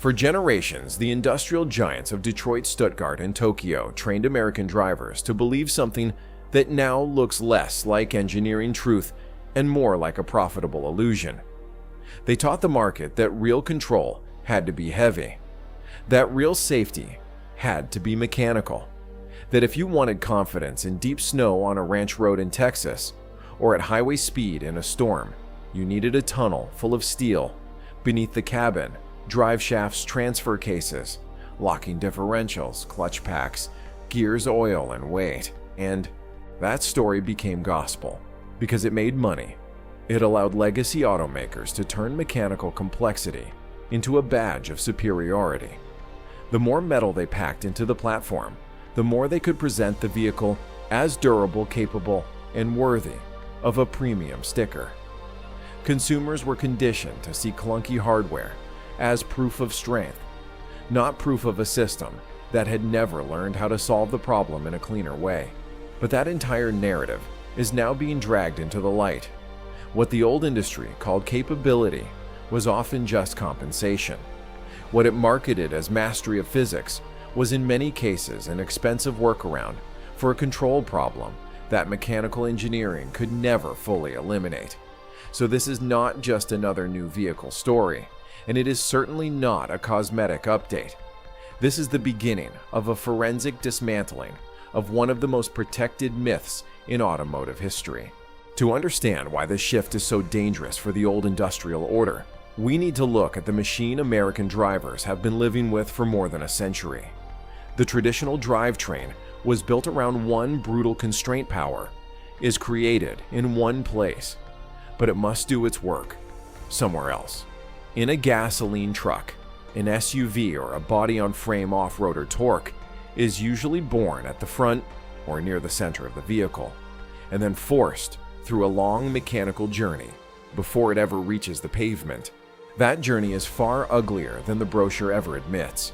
For generations, the industrial giants of Detroit, Stuttgart, and Tokyo trained American drivers to believe something that now looks less like engineering truth and more like a profitable illusion. They taught the market that real control had to be heavy, that real safety had to be mechanical, that if you wanted confidence in deep snow on a ranch road in Texas or at highway speed in a storm, you needed a tunnel full of steel beneath the cabin, drive shafts, transfer cases, locking differentials, clutch packs, gears, oil, and weight. And that story became gospel because it made money. It allowed legacy automakers to turn mechanical complexity into a badge of superiority. The more metal they packed into the platform, the more they could present the vehicle as durable, capable, and worthy of a premium sticker. Consumers were conditioned to see clunky hardware as proof of strength, not proof of a system that had never learned how to solve the problem in a cleaner way. But that entire narrative is now being dragged into the light. What the old industry called capability was often just compensation. What it marketed as mastery of physics was in many cases an expensive workaround for a control problem that mechanical engineering could never fully eliminate. So this is not just another new vehicle story, and it is certainly not a cosmetic update. This is the beginning of a forensic dismantling of one of the most protected myths in automotive history. To understand why this shift is so dangerous for the old industrial order, we need to look at the machine American drivers have been living with for more than a century. The traditional drivetrain was built around one brutal constraint: power is created in one place, but it must do its work somewhere else. In a gasoline truck, an SUV, or a body-on-frame off-roader, torque is usually born at the front or near the center of the vehicle, and then forced through a long mechanical journey before it ever reaches the pavement. That journey is far uglier than the brochure ever admits.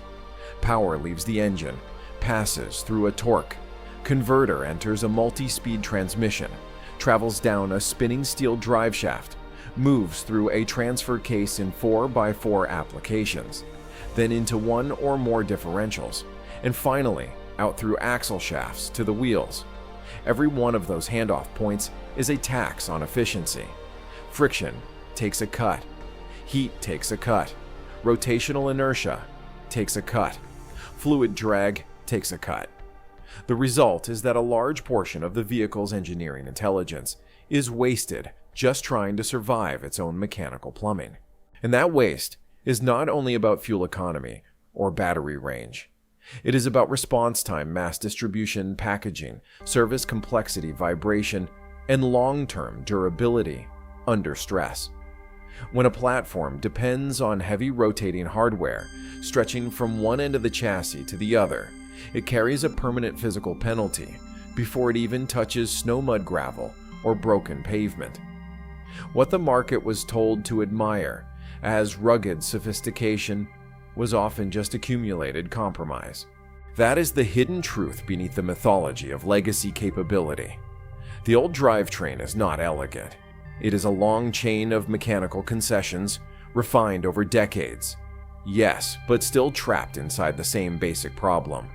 Power leaves the engine, passes through a torque converter, enters a multi-speed transmission, travels down a spinning steel driveshaft, moves through a transfer case in 4x4 applications, then into one or more differentials, and finally out through axle shafts to the wheels. Every one of those handoff points is a tax on efficiency. Friction takes a cut. Heat takes a cut. Rotational inertia takes a cut. Fluid drag takes a cut. The result is that a large portion of the vehicle's engineering intelligence is wasted just trying to survive its own mechanical plumbing. And that waste is not only about fuel economy or battery range. It is about response time, mass distribution, packaging, service complexity, vibration, and long-term durability under stress. When a platform depends on heavy rotating hardware stretching from one end of the chassis to the other, it carries a permanent physical penalty before it even touches snow, mud, gravel, or broken pavement. What the market was told to admire as rugged sophistication was often just accumulated compromise. That is the hidden truth beneath the mythology of legacy capability. The old drivetrain is not elegant. It is a long chain of mechanical concessions, refined over decades. Yes, but still trapped inside the same basic problem.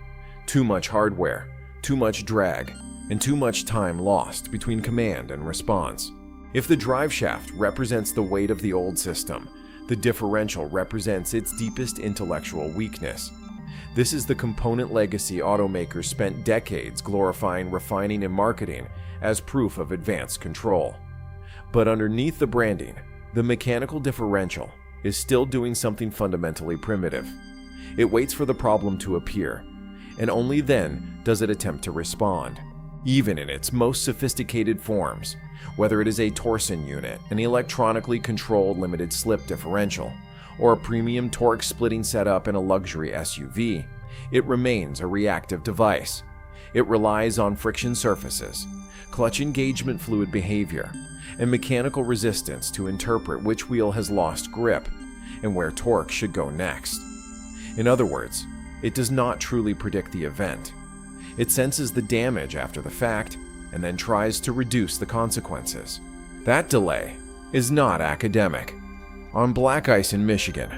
Too much hardware, too much drag, and too much time lost between command and response. If the driveshaft represents the weight of the old system, the differential represents its deepest intellectual weakness. This is the component legacy automakers spent decades glorifying, refining, and marketing as proof of advanced control. But underneath the branding, the mechanical differential is still doing something fundamentally primitive. It waits for the problem to appear, and only then does it attempt to respond. Even in its most sophisticated forms, whether it is a torsion unit, an electronically controlled limited slip differential, or a premium torque splitting setup in a luxury SUV, it remains a reactive device. It relies on friction surfaces, clutch engagement fluid behavior, and mechanical resistance to interpret which wheel has lost grip and where torque should go next. In other words, it does not truly predict the event. It senses the damage after the fact and then tries to reduce the consequences. That delay is not academic. On black ice in Michigan,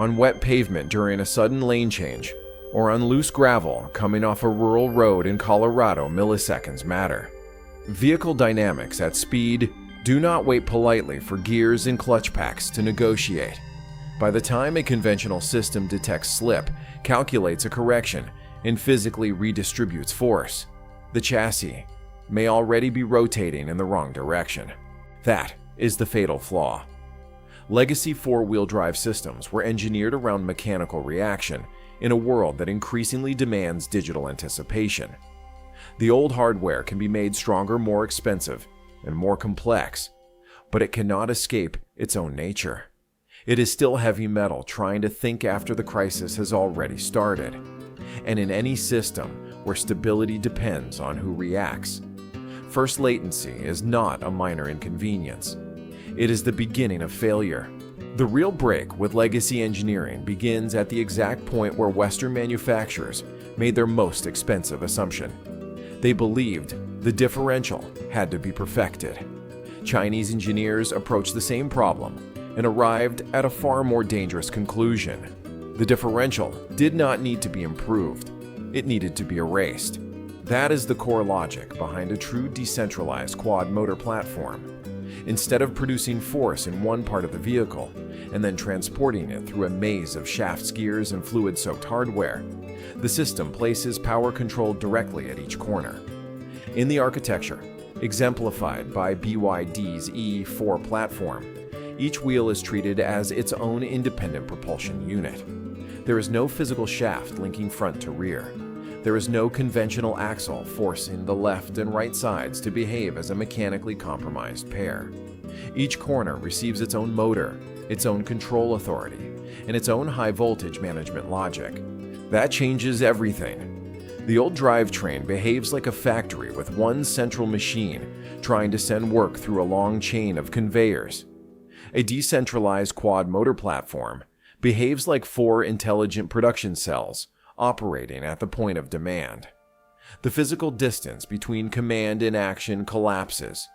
on wet pavement during a sudden lane change, or on loose gravel coming off a rural road in Colorado, milliseconds matter. Vehicle dynamics at speed do not wait politely for gears and clutch packs to negotiate. By the time a conventional system detects slip, calculates a correction, and physically redistributes force, the chassis may already be rotating in the wrong direction. That is the fatal flaw. Legacy four-wheel drive systems were engineered around mechanical reaction in a world that increasingly demands digital anticipation. The old hardware can be made stronger, more expensive, and more complex, but it cannot escape its own nature. It is still heavy metal trying to think after the crisis has already started. And in any system where stability depends on who reacts, first latency is not a minor inconvenience. It is the beginning of failure. The real break with legacy engineering begins at the exact point where Western manufacturers made their most expensive assumption. They believed the differential had to be perfected. Chinese engineers approached the same problem and arrived at a far more dangerous conclusion. The differential did not need to be improved. It needed to be erased. That is the core logic behind a true decentralized quad motor platform. Instead of producing force in one part of the vehicle and then transporting it through a maze of shafts, gears, and fluid-soaked hardware, the system places power control directly at each corner. In the architecture, exemplified by BYD's E4 platform, each wheel is treated as its own independent propulsion unit. There is no physical shaft linking front to rear. There is no conventional axle forcing the left and right sides to behave as a mechanically compromised pair. Each corner receives its own motor, its own control authority, and its own high-voltage management logic. That changes everything. The old drivetrain behaves like a factory with one central machine trying to send work through a long chain of conveyors. A decentralized quad motor platform behaves like four intelligent production cells operating at the point of demand. The physical distance between command and action collapses.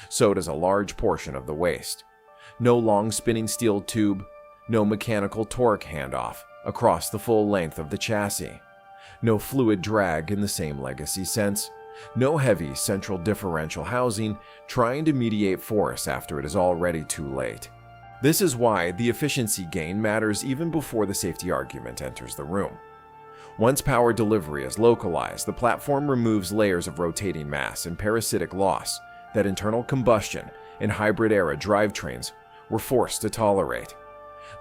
So does a large portion of the waste. No long spinning steel tube, no mechanical torque handoff across the full length of the chassis, no fluid drag in the same legacy sense, no heavy central differential housing trying to mediate force after it is already too late. This is why the efficiency gain matters even before the safety argument enters the room. Once power delivery is localized, the platform removes layers of rotating mass and parasitic loss that internal combustion and hybrid-era drivetrains were forced to tolerate.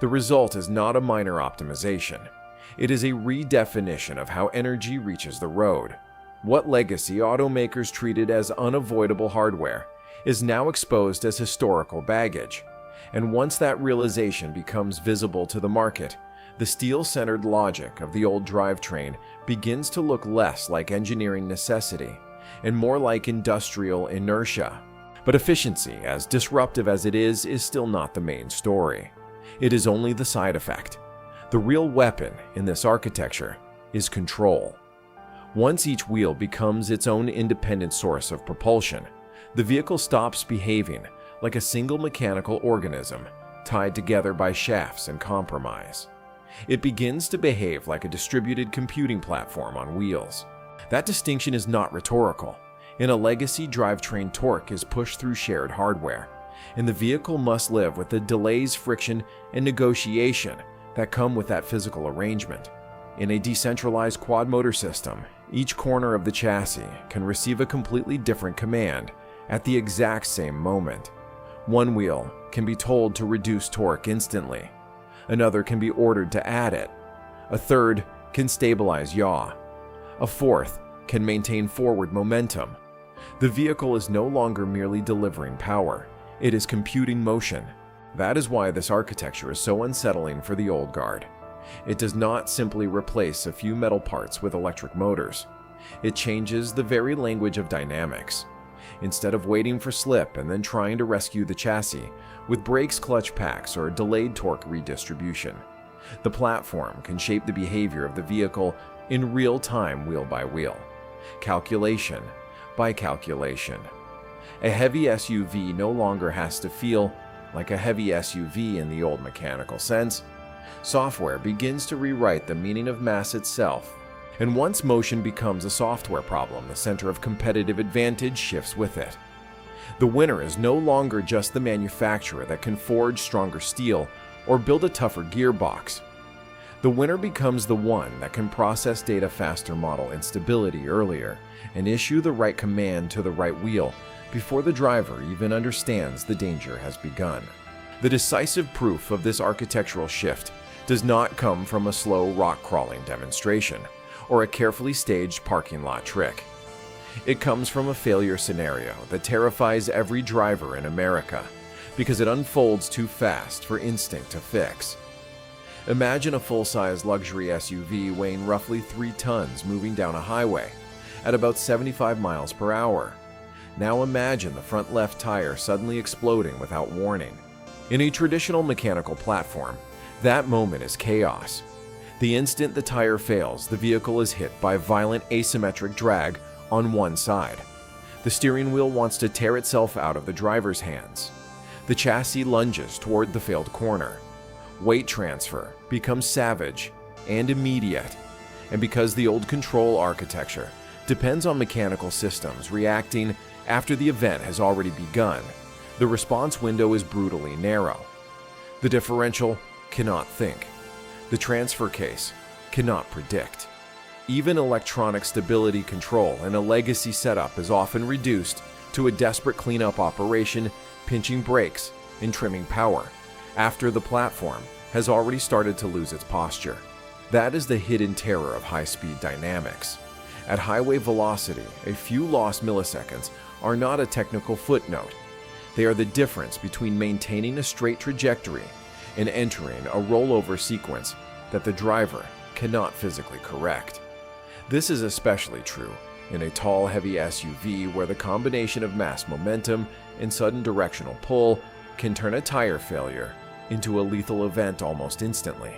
The result is not a minor optimization. It is a redefinition of how energy reaches the road. What legacy automakers treated as unavoidable hardware is now exposed as historical baggage. And once that realization becomes visible to the market, the steel-centered logic of the old drivetrain begins to look less like engineering necessity and more like industrial inertia. But efficiency, as disruptive as it is still not the main story. It is only the side effect. The real weapon in this architecture is control. Once each wheel becomes its own independent source of propulsion, the vehicle stops behaving like a single mechanical organism tied together by shafts and compromise. It begins to behave like a distributed computing platform on wheels. That distinction is not rhetorical. In a legacy drivetrain, torque is pushed through shared hardware, and the vehicle must live with the delays, friction, and negotiation that come with that physical arrangement. In a decentralized quad motor system, each corner of the chassis can receive a completely different command at the exact same moment. One wheel can be told to reduce torque instantly. Another can be ordered to add it. A third can stabilize yaw. A fourth can maintain forward momentum. The vehicle is no longer merely delivering power. It is computing motion. That is why this architecture is so unsettling for the old guard. It does not simply replace a few metal parts with electric motors. It changes the very language of dynamics. Instead of waiting for slip and then trying to rescue the chassis with brakes, clutch packs, or delayed torque redistribution, the platform can shape the behavior of the vehicle in real time, wheel by wheel, calculation by calculation. A heavy SUV no longer has to feel like a heavy SUV in the old mechanical sense. Software begins to rewrite the meaning of mass itself. And once motion becomes a software problem, the center of competitive advantage shifts with it. The winner is no longer just the manufacturer that can forge stronger steel or build a tougher gearbox. The winner becomes the one that can process data faster, model instability earlier, and issue the right command to the right wheel before the driver even understands the danger has begun. The decisive proof of this architectural shift does not come from a slow rock-crawling demonstration or a carefully staged parking lot trick. It comes from a failure scenario that terrifies every driver in America because it unfolds too fast for instinct to fix. Imagine a full-size luxury SUV weighing roughly 3 tons moving down a highway at about 75 miles per hour. Now imagine the front left tire suddenly exploding without warning. In a traditional mechanical platform, that moment is chaos. The instant the tire fails, the vehicle is hit by violent asymmetric drag on one side. The steering wheel wants to tear itself out of the driver's hands. The chassis lunges toward the failed corner. Weight transfer becomes savage and immediate. And because the old control architecture depends on mechanical systems reacting after the event has already begun, the response window is brutally narrow. The differential cannot think. The transfer case cannot predict. Even electronic stability control in a legacy setup is often reduced to a desperate cleanup operation, pinching brakes and trimming power, after the platform has already started to lose its posture. That is the hidden terror of high-speed dynamics. At highway velocity, a few lost milliseconds are not a technical footnote. They are the difference between maintaining a straight trajectory and entering a rollover sequence that the driver cannot physically correct. This is especially true in a tall, heavy SUV where the combination of mass momentum and sudden directional pull can turn a tire failure into a lethal event almost instantly.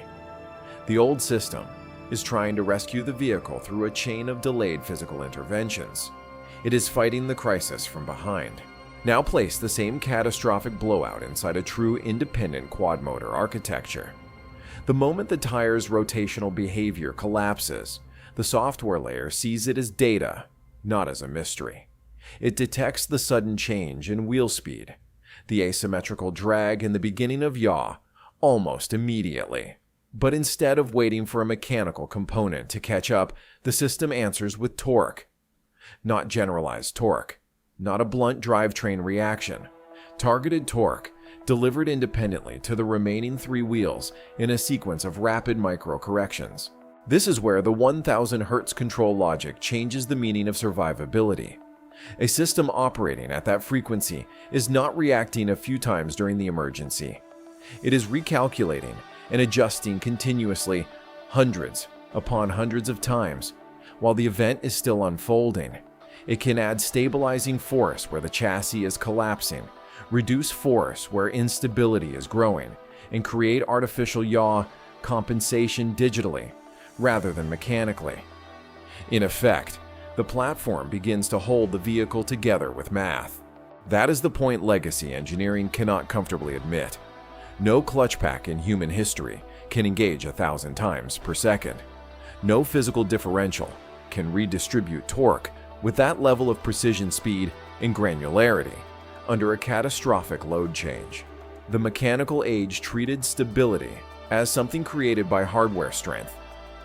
The old system is trying to rescue the vehicle through a chain of delayed physical interventions. It is fighting the crisis from behind. Now place the same catastrophic blowout inside a true independent quad-motor architecture. The moment the tire's rotational behavior collapses, the software layer sees it as data, not as a mystery. It detects the sudden change in wheel speed, the asymmetrical drag and the beginning of yaw, almost immediately. But instead of waiting for a mechanical component to catch up, the system answers with torque. Not generalized torque, not a blunt drivetrain reaction. Targeted torque, delivered independently to the remaining 3 wheels in a sequence of rapid micro-corrections. This is where the 1000 Hz control logic changes the meaning of survivability. A system operating at that frequency is not reacting a few times during the emergency. It is recalculating and adjusting continuously, hundreds upon hundreds of times, while the event is still unfolding. It can add stabilizing force where the chassis is collapsing, reduce force where instability is growing, and create artificial yaw compensation digitally rather than mechanically. In effect, the platform begins to hold the vehicle together with math. That is the point legacy engineering cannot comfortably admit. No clutch pack in human history can engage 1,000 times per second. No physical differential can redistribute torque with that level of precision, speed, and granularity under a catastrophic load change. The mechanical age treated stability as something created by hardware strength.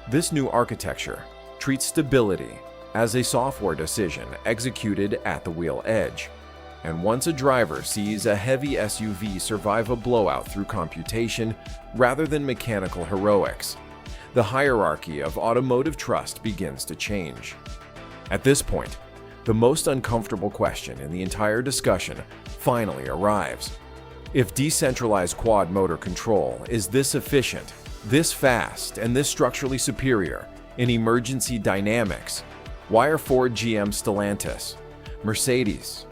This new architecture treats stability as a software decision executed at the wheel edge. And once a driver sees a heavy SUV survive a blowout through computation rather than mechanical heroics, the hierarchy of automotive trust begins to change. At this point, the most uncomfortable question in the entire discussion finally arrives. If decentralized quad motor control is this efficient, this fast, and this structurally superior in emergency dynamics, why are Ford, GM, Stellantis, Mercedes,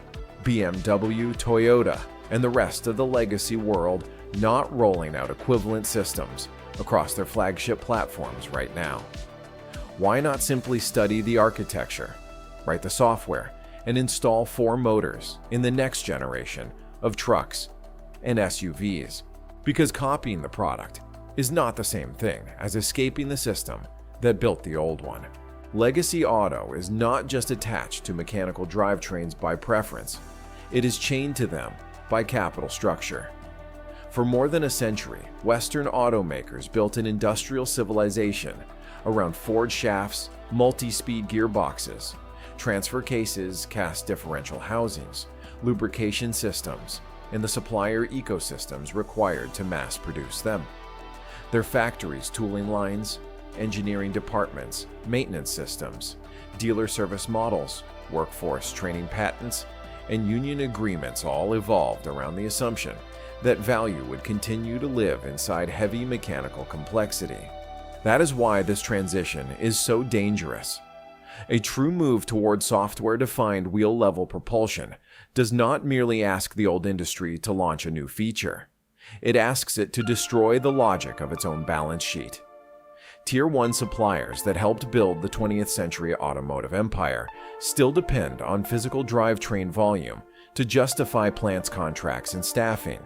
BMW, Toyota, and the rest of the legacy world not rolling out equivalent systems across their flagship platforms right now? Why not simply study the architecture, write the software, and install 4 motors in the next generation of trucks and SUVs? Because copying the product is not the same thing as escaping the system that built the old one. Legacy auto is not just attached to mechanical drivetrains by preference, it is chained to them by capital structure. For more than a century, Western automakers built an industrial civilization around forged shafts, multi-speed gearboxes, transfer cases, cast differential housings, lubrication systems, and the supplier ecosystems required to mass produce them. Their factories, tooling lines, engineering departments, maintenance systems, dealer service models, workforce training patents, and union agreements all evolved around the assumption that value would continue to live inside heavy mechanical complexity. That is why this transition is so dangerous. A true move toward software-defined wheel-level propulsion does not merely ask the old industry to launch a new feature. It asks it to destroy the logic of its own balance sheet. Tier 1 suppliers that helped build the 20th century automotive empire still depend on physical drivetrain volume to justify plants' contracts and staffing.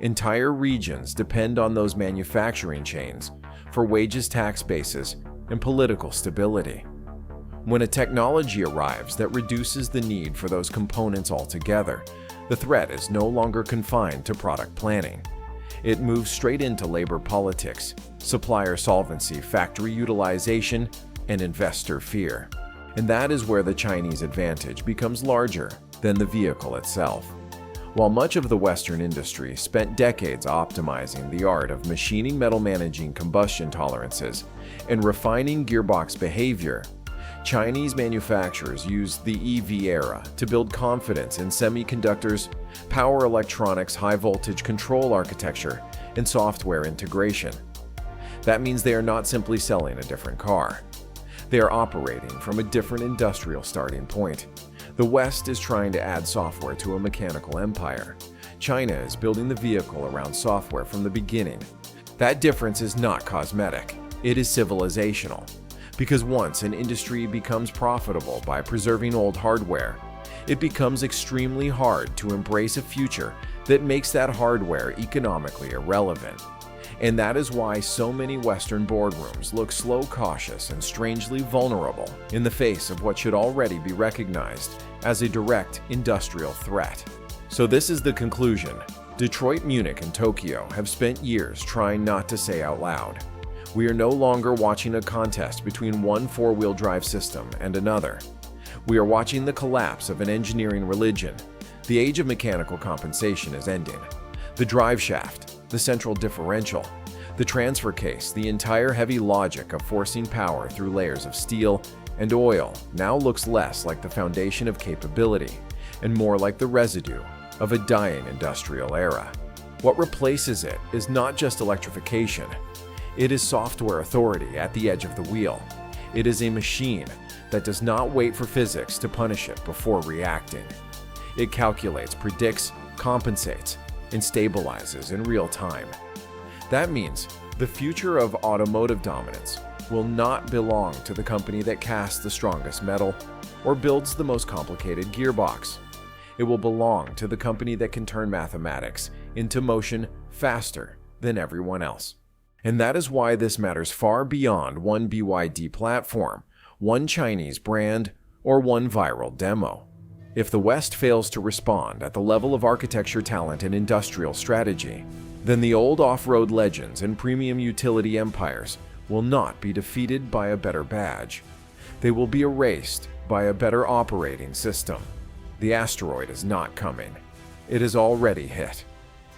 Entire regions depend on those manufacturing chains for wages, tax bases, and political stability. When a technology arrives that reduces the need for those components altogether, the threat is no longer confined to product planning. It moves straight into labor politics, supplier solvency, factory utilization, and investor fear. And that is where the Chinese advantage becomes larger than the vehicle itself. While much of the Western industry spent decades optimizing the art of machining metal, managing combustion tolerances, and refining gearbox behavior, Chinese manufacturers used the EV era to build confidence in semiconductors, power electronics, high-voltage control architecture, and software integration. That means they are not simply selling a different car. They are operating from a different industrial starting point. The West is trying to add software to a mechanical empire. China is building the vehicle around software from the beginning. That difference is not cosmetic, it is civilizational. Because once an industry becomes profitable by preserving old hardware, it becomes extremely hard to embrace a future that makes that hardware economically irrelevant. And that is why so many Western boardrooms look slow, cautious, and strangely vulnerable in the face of what should already be recognized as a direct industrial threat. So this is the conclusion. Detroit, Munich, and Tokyo have spent years trying not to say out loud. We are no longer watching a contest between one four-wheel drive system and another. We are watching the collapse of an engineering religion. The age of mechanical compensation is ending. The driveshaft, the central differential, the transfer case, the entire heavy logic of forcing power through layers of steel and oil now looks less like the foundation of capability and more like the residue of a dying industrial era. What replaces it is not just electrification. It is software authority at the edge of the wheel. It is a machine that does not wait for physics to punish it before reacting. It calculates, predicts, compensates, and stabilizes in real time. That means the future of automotive dominance will not belong to the company that casts the strongest metal or builds the most complicated gearbox. It will belong to the company that can turn mathematics into motion faster than everyone else. And that is why this matters far beyond one BYD platform, one Chinese brand, or one viral demo. If the West fails to respond at the level of architecture, talent, and industrial strategy, then the old off-road legends and premium utility empires will not be defeated by a better badge. They will be erased by a better operating system. The asteroid is not coming. It has already hit.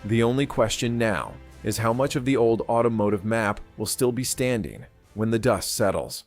The only question now is how much of the old automotive map will still be standing when the dust settles.